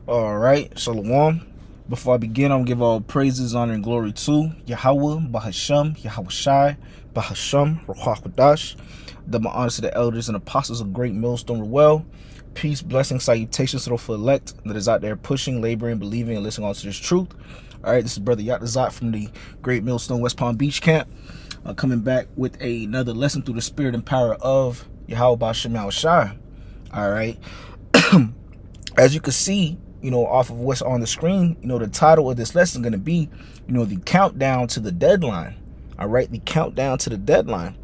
All right, Shalom. Before I begin, I'm gonna give all praises, honor, and glory to Yahweh, Bahasham, Yahweh Shai, Bahasham, Ruach Kodash. Double honors to the elders and apostles of Great Millstone Ruel. Peace, blessings, salutations to the full elect that is out there pushing, laboring, believing, and listening on to this truth. All right, this is Brother Yatazat from the Great Millstone West Palm Beach camp, coming back with another lesson through the spirit and power of Yahweh Bahasham, Yahweh Shai. All right. As you can see, off of what's on the screen, the title of this lesson is going to be, the countdown to the deadline. All right, the countdown to the deadline.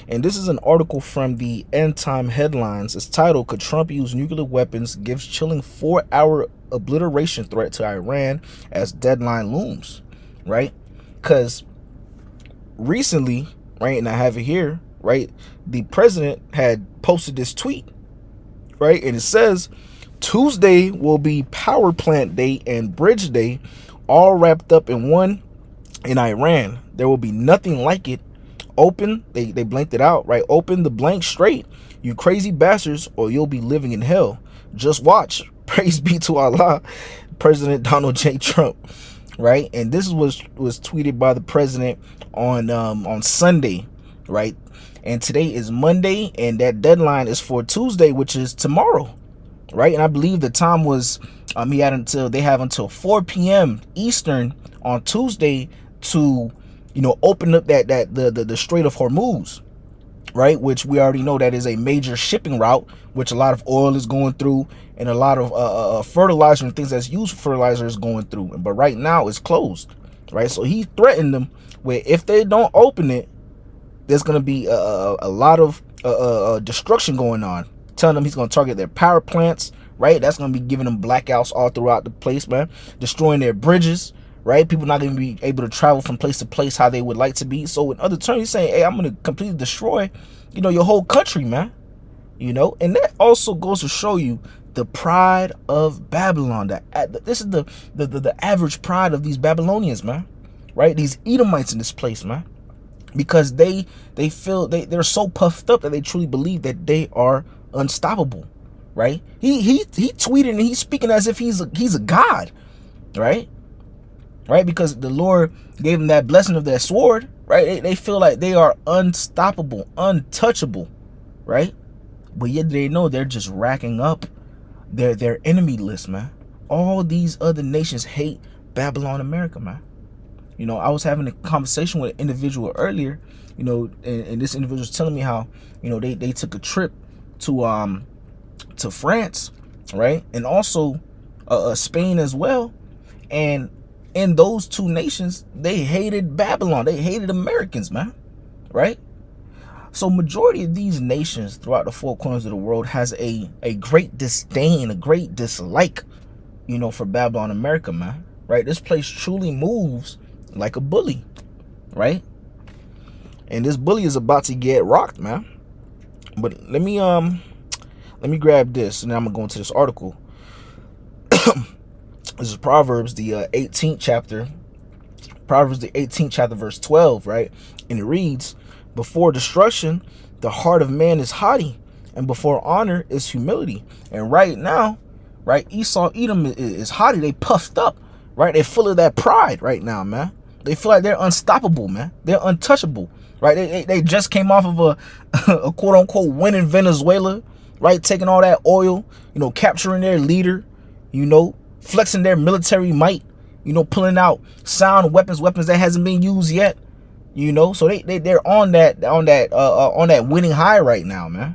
And this is an article from the End Time Headlines. It's titled, Could Trump Use Nuclear Weapons? Gives Chilling 4-Hour Obliteration Threat to Iran as Deadline Looms. Right? Because recently, right, and I have it here, right, the president had posted this tweet, right, and it says, Tuesday will be power plant day and bridge day, all wrapped up in one in Iran. There will be nothing like it. Open, they blanked it out, right? Open the blank straight, you crazy bastards, or you'll be living in hell. Just watch. Praise be to Allah, President Donald J. Trump, right? And this was tweeted by the president on Sunday, right? And today is Monday, and that deadline is for Tuesday, which is tomorrow. Right, and I believe the time was they have until 4 p.m. Eastern on Tuesday to open up the Strait of Hormuz, right, which we already know that is a major shipping route, which a lot of oil is going through and a lot of fertilizer and things that's used for fertilizer is going through. But right now it's closed, right? So he threatened them where if they don't open it, there's going to be a lot of destruction going on. Telling them he's going to target their power plants, right? That's going to be giving them blackouts all throughout the place, man. Destroying their bridges, right? People not going to be able to travel from place to place how they would like to be. So in other terms, he's saying, hey, I'm going to completely destroy, your whole country, man. And that also goes to show you the pride of Babylon. This is the average pride of these Babylonians, man, right? These Edomites in this place, man. Because they feel they're so puffed up that they truly believe that they are unstoppable, right? He tweeted and he's speaking as if he's a god, right? Because the Lord gave him that blessing of that sword, right? They feel like they are unstoppable, untouchable, right? But yet they know they're just racking up their enemy list, man. All these other nations hate Babylon America, man. I was having a conversation with an individual earlier, and this individual was telling me how, they took a trip to France, right? And also Spain as well. And in those two nations, they hated Babylon. They hated Americans, man, right? So majority of these nations throughout the four corners of the world has a great disdain, a great dislike, for Babylon America, man, right? This place truly moves like a bully, right? And this bully is about to get rocked, man. But let me grab this, and then I'm gonna go into this article. This is Proverbs, the 18th chapter. Proverbs, the 18th chapter, verse 12, right? And it reads, "Before destruction, the heart of man is haughty, and before honor is humility." And right now, right, Esau, Edom is haughty. They puffed up, right? They're full of that pride right now, man. They feel like they're unstoppable, man. They're untouchable, right? They just came off of a quote unquote win in Venezuela, right? Taking all that oil, capturing their leader, flexing their military might, pulling out sound weapons that hasn't been used yet, So they're on that winning high right now, man,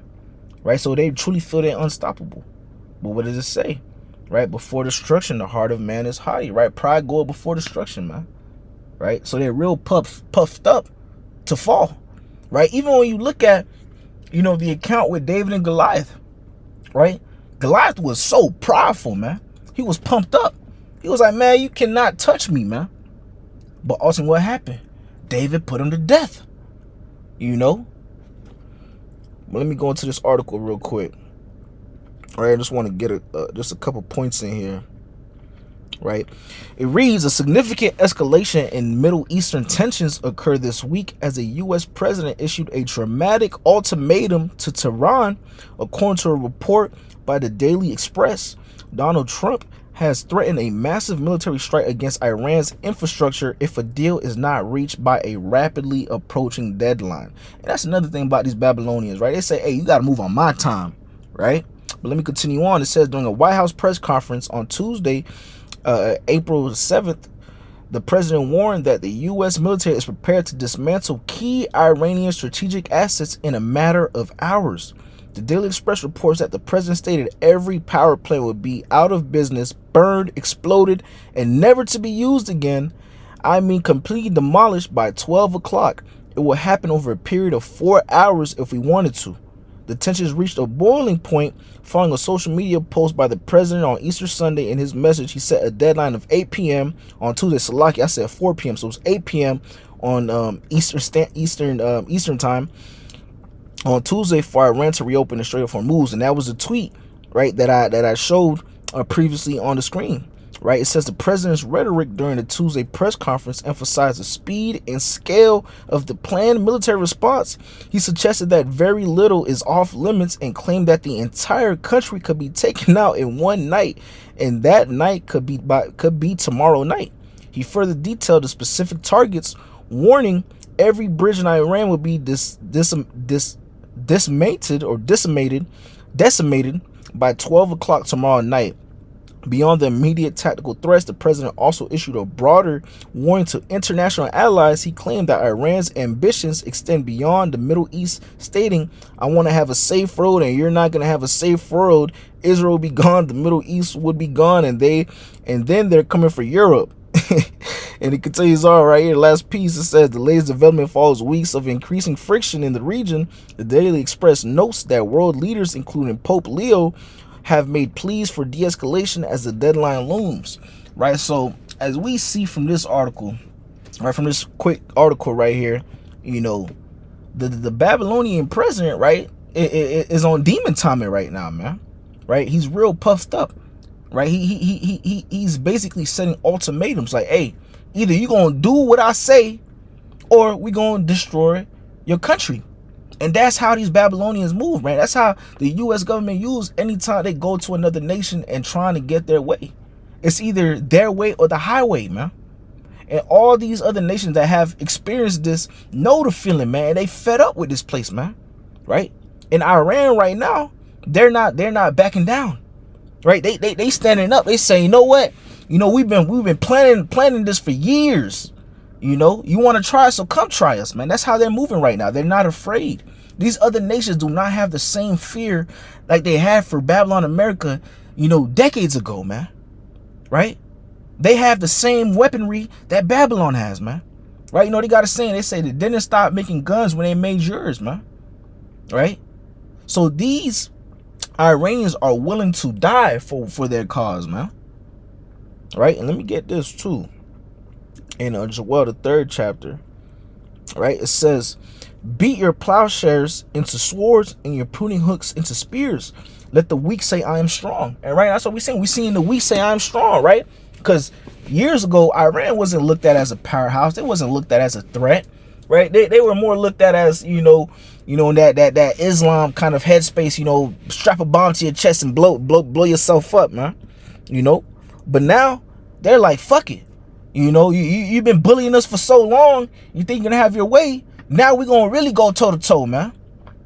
right? So they truly feel they're unstoppable. But what does it say? Right? Before destruction, the heart of man is haughty, right? Pride goeth before destruction, man. Right? So they're real puffed up to fall, right? Even when you look at, the account with David and Goliath, right? Goliath was so prideful, man. He was pumped up. He was like, man, you cannot touch me, man. But also what happened? David put him to death, But let me go into this article real quick. All right, I just want to get just a couple points in here. Right, it reads, a significant escalation in Middle Eastern tensions occurred this week as a U.S. president issued a dramatic ultimatum to Tehran, according to a report by the Daily Express. Donald Trump has threatened a massive military strike against Iran's infrastructure if a deal is not reached by a rapidly approaching deadline. And that's another thing about these Babylonians, right? They say, hey, you got to move on my time, right? But let me continue on. It says during a White House press conference on Tuesday, April 7th, the president warned that the U.S. military is prepared to dismantle key Iranian strategic assets in a matter of hours. The Daily Express reports that the president stated every power plant would be out of business, burned, exploded, and never to be used again. I mean, completely demolished by 12 o'clock. It will happen over a period of 4 hours if we wanted to. The tensions reached a boiling point following a social media post by the president on Easter Sunday. In his message, he set a deadline of 8 p.m. on Tuesday. Salaki, I said 4 p.m., so it was 8 p.m. on Eastern time on Tuesday for Iran to reopen the Strait of Hormuz. And that was a tweet, right, that I showed previously on the screen. Right, it says the president's rhetoric during the Tuesday press conference emphasized the speed and scale of the planned military response. He suggested that very little is off limits and claimed that the entire country could be taken out in one night, and that night could be tomorrow night. He further detailed the specific targets, warning every bridge in Iran would be decimated by 12 o'clock tomorrow night. Beyond the immediate tactical threats, the president also issued a broader warning to international allies. He claimed that Iran's ambitions extend beyond the Middle East, stating, I want to have a safe road and you're not going to have a safe road. Israel will be gone, the Middle East would be gone, and then they're coming for Europe. And it continues on right here. Last piece, it says the latest development follows weeks of increasing friction in the region. The Daily Express notes that world leaders, including Pope Leo, have made pleas for de-escalation as the deadline looms, right? So as we see from this article, right, from this quick article right here, you know, the Babylonian president, right, is on demon timing right now, man, right? He's real puffed up, right? He's basically setting ultimatums like, hey, either you gonna do what I say or we gonna destroy your country. And that's how these Babylonians move, man. That's how the U.S. government use anytime they go to another nation and trying to get their way. It's either their way or the highway, man. And all these other nations that have experienced this know the feeling, man. They fed up with this place, man. Right? In Iran right now, they're not backing down. Right? They standing up. They say, you know what? You know, we've been planning this for years. You know, you want to try, so come try us, man. That's how they're moving right now. They're not afraid. These other nations do not have the same fear like they had for Babylon America, you know, decades ago, man. Right? They have the same weaponry that Babylon has, man. Right? You know, they got a saying. They say they didn't stop making guns when they made yours, man. Right? So these Iranians are willing to die for their cause, man. Right? And let me get this too. In Joel, the 3rd chapter, right, it says, beat your plowshares into swords and your pruning hooks into spears. Let the weak say I am strong. And right, that's what we're saying. We're seeing the weak say I am strong, right? Because years ago, Iran wasn't looked at as a powerhouse. It wasn't looked at as a threat, right? They were more looked at as, you know, that Islam kind of headspace, you know, strap a bomb to your chest and blow yourself up, man. You know, but now they're like, fuck it. You know, you've been bullying us for so long. You think you're going to have your way. Now we're going to really go toe-to-toe, man.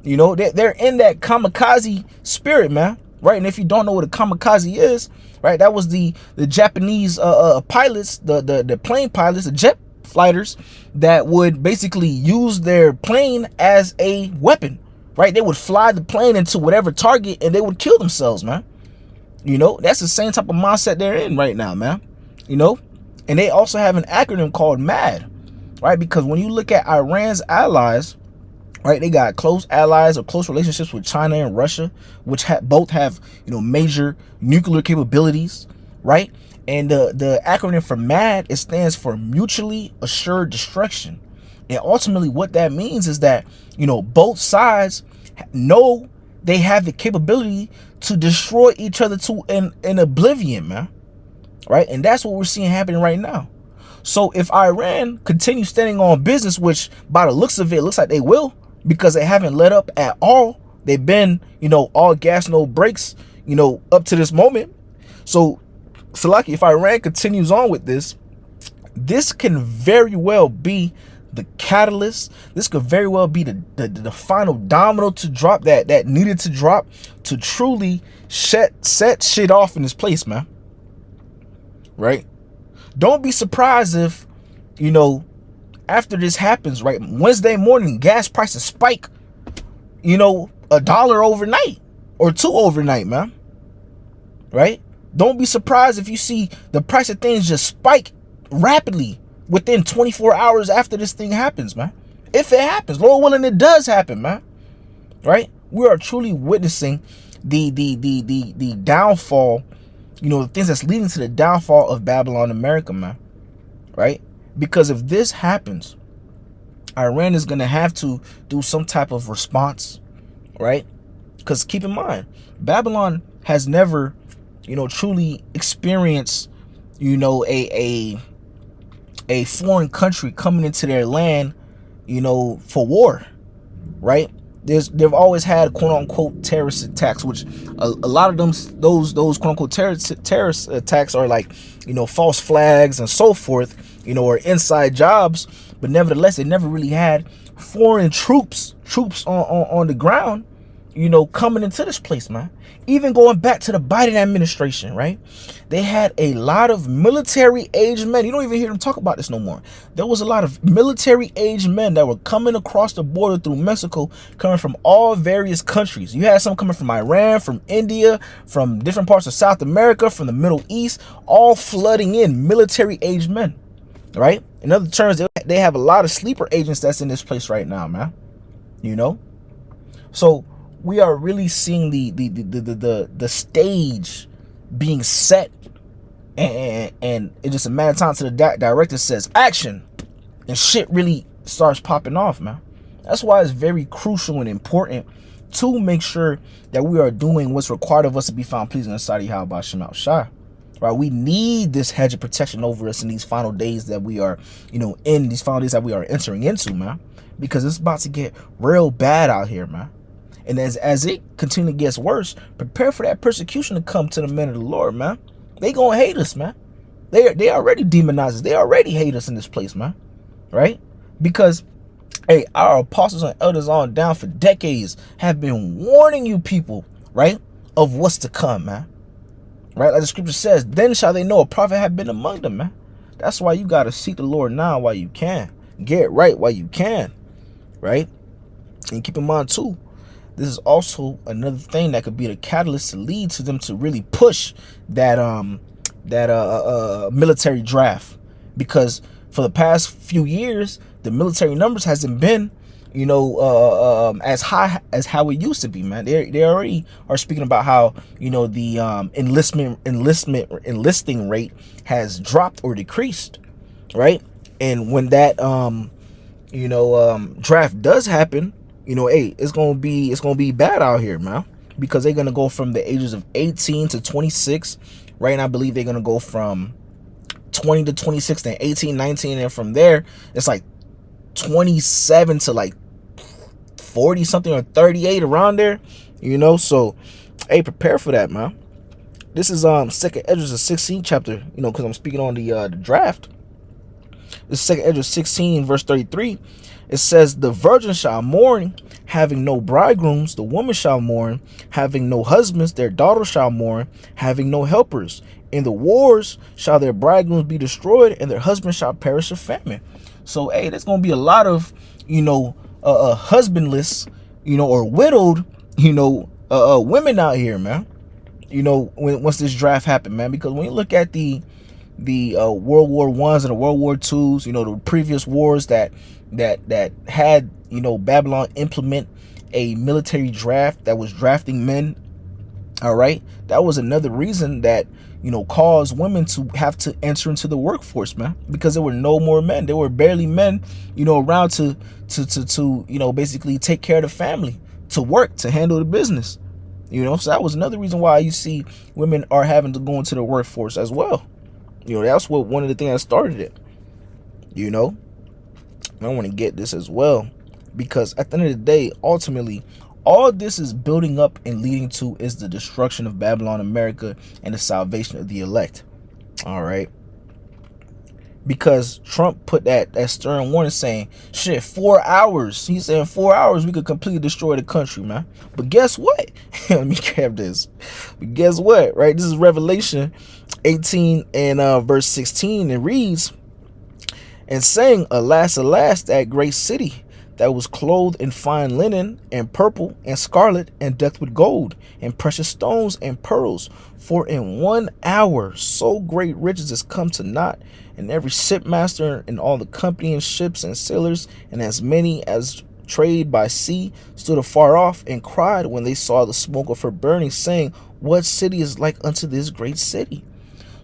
You know, they're in that kamikaze spirit, man. Right? And if you don't know what a kamikaze is, right, that was the Japanese pilots, the plane pilots, the jet fighters that would basically use their plane as a weapon. Right? They would fly the plane into whatever target and they would kill themselves, man. You know, that's the same type of mindset they're in right now, man. You know? And they also have an acronym called MAD, right? Because when you look at Iran's allies, right, they got close allies or close relationships with China and Russia, which both have, you know, major nuclear capabilities, right? And the acronym for MAD, it stands for Mutually Assured Destruction. And ultimately what that means is that, you know, both sides know they have the capability to destroy each other to an oblivion, man. Right? And that's what we're seeing happening right now. So if Iran continues standing on business, which by the looks of it, looks like they will, because they haven't let up at all. They've been, you know, all gas, no brakes, you know, up to this moment. So Salaki, if Iran continues on with this can very well be the catalyst. This could very well be the final domino to drop that needed to drop to truly set shit off in this place, man. Right? Don't be surprised if, after this happens, right, Wednesday morning, gas prices spike, $1 overnight or $2 overnight, man. Right? Don't be surprised if you see the price of things just spike rapidly within 24 hours after this thing happens, man. If it happens, Lord willing, it does happen, man. Right? We are truly witnessing the downfall, the things that's leading to the downfall of Babylon America, man. Right? Because if this happens, Iran is going to have to do some type of response, right? Because keep in mind, Babylon has never, truly experienced, a foreign country coming into their land, for war, right? They've always had quote unquote terrorist attacks, which a lot of them, those quote unquote terrorist attacks are like, false flags and so forth, or inside jobs. But nevertheless, they never really had foreign troops on the ground, coming into this place, man. Even going back to the Biden administration, right? They had a lot of military-aged men. You don't even hear them talk about this no more. There was a lot of military-aged men that were coming across the border through Mexico, coming from all various countries. You had some coming from Iran, from India, from different parts of South America, from the Middle East, all flooding in military-aged men, right? In other terms, they have a lot of sleeper agents that's in this place right now, man. So we are really seeing the stage being set, and it's just a matter of time till the director says action, and shit really starts popping off, man. That's why it's very crucial and important to make sure that we are doing what's required of us to be found pleasing in sight of Yahweh Shem Shai. Right? We need this hedge of protection over us in these final days that we are, in these final days that we are entering into, man, because it's about to get real bad out here, man. And as it continually gets worse, prepare for that persecution to come to the men of the Lord, man. They gonna hate us, man. They already demonize us. They already hate us in this place, man. Right? Because, hey, our apostles and elders on down for decades have been warning you people, right, of what's to come, man. Right? Like the scripture says, then shall they know a prophet have been among them, man. That's why you gotta seek the Lord now while you can. Get right while you can. Right? And keep in mind too, this is also another thing that could be the catalyst to lead to them to really push that military draft, because for the past few years the military numbers hasn't been as high as how it used to be, man. They already are speaking about how the enlisting rate has dropped or decreased, right? And when that draft does happen, hey, it's gonna be bad out here, man, because they're gonna go from the ages of 18 to 26, right? And I believe they're gonna go from 20 to 26, then 18, 19, and from there it's like 27 to like 40 something or 38 around there, So, hey, prepare for that, man. This is 2nd Esdras, the 16th chapter, because I'm speaking on the draft. This 2nd Esdras 16 verse 33. It says, the virgin shall mourn, having no bridegrooms. The woman shall mourn, having no husbands. Their daughters shall mourn, having no helpers. In the wars shall their bridegrooms be destroyed, and their husbands shall perish of famine. So, hey, there's going to be a lot of, husbandless, or widowed, women out here, man. Once this draft happened, man. Because when you look at the World War I's and the World War II's, the previous wars that had Babylon implement a military draft that was drafting men, all right, that was another reason that caused women to have to enter into the workforce, man, because there were no more men. There were barely men around to basically take care of the family, to work, to handle the business, so that was another reason why you see women are having to go into the workforce as well. That's what one of the things that started it. I want to get this as well, because at the end of the day, ultimately, all this is building up and leading to is the destruction of Babylon America and the salvation of the elect. All right. Because Trump put that stern warning saying, shit, 4 hours. He said in 4 hours we could completely destroy the country, man. But guess what? Let me grab this. But guess what, right? This is Revelation 18 and verse 16. It reads, and saying, alas, alas, that great city that was clothed in fine linen and purple and scarlet and decked with gold and precious stones and pearls. For in 1 hour so great riches is come to naught, and every shipmaster and all the company and ships and sailors and as many as trade by sea stood afar off and cried when they saw the smoke of her burning, saying, what city is like unto this great city?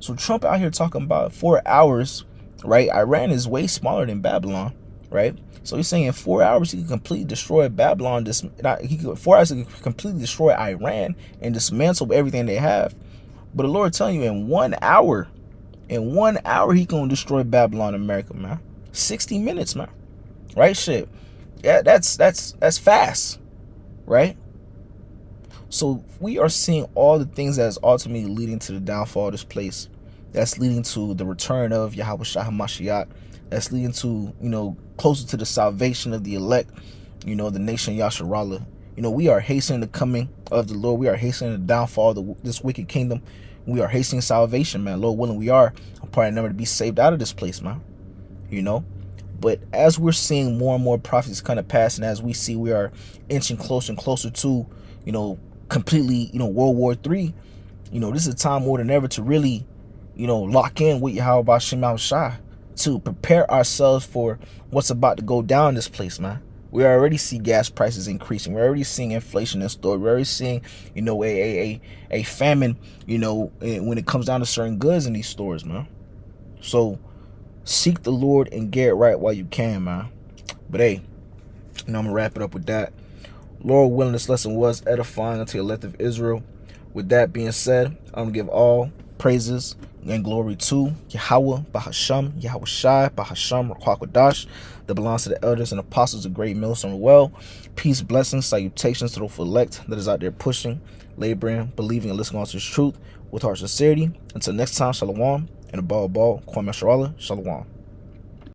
So Trump out here talking about 4 hours, right? Iran is way smaller than Babylon, right? So he's saying in 4 hours he can completely destroy Babylon. 4 hours he can completely destroy Iran and dismantle everything they have. But the Lord telling you in 1 hour, he gonna destroy Babylon, America, man. 60 minutes, man. Right? Shit. Yeah, that's fast, right? So we are seeing all the things that is ultimately leading to the downfall of this place. That's leading to the return of Yahweh Shah HaMashiach. That's leading to, closer to the salvation of the elect, the nation Yasharallah. We are hastening the coming of the Lord. We are hastening the downfall of this wicked kingdom. We are hastening salvation, man. Lord willing, we are a part of number to be saved out of this place, man. But as we're seeing more and more prophecies kind of pass, and as we see we are inching closer and closer to, completely, World War III, this is a time more than ever to really, lock in with Yahweh Shema Shai, to prepare ourselves for what's about to go down in this place, man. We already see gas prices increasing. We're already seeing inflation in store. We're already seeing, a famine, when it comes down to certain goods in these stores, man. So seek the Lord and get it right while you can, man. But hey, I'm gonna wrap it up with that. Lord willing, this lesson was edifying unto the elect of Israel. With that being said, I'm gonna give all praises and glory to Yahweh, Bahasham, Yahweh Shai, Bahasham, Rakwakadash, that belongs to the elders and apostles of Great Millstone Well. Peace, blessings, salutations to the elect that is out there pushing, laboring, believing, and listening to His truth with heart sincerity. Until next time, shalom, and above all, Kwame Shalom.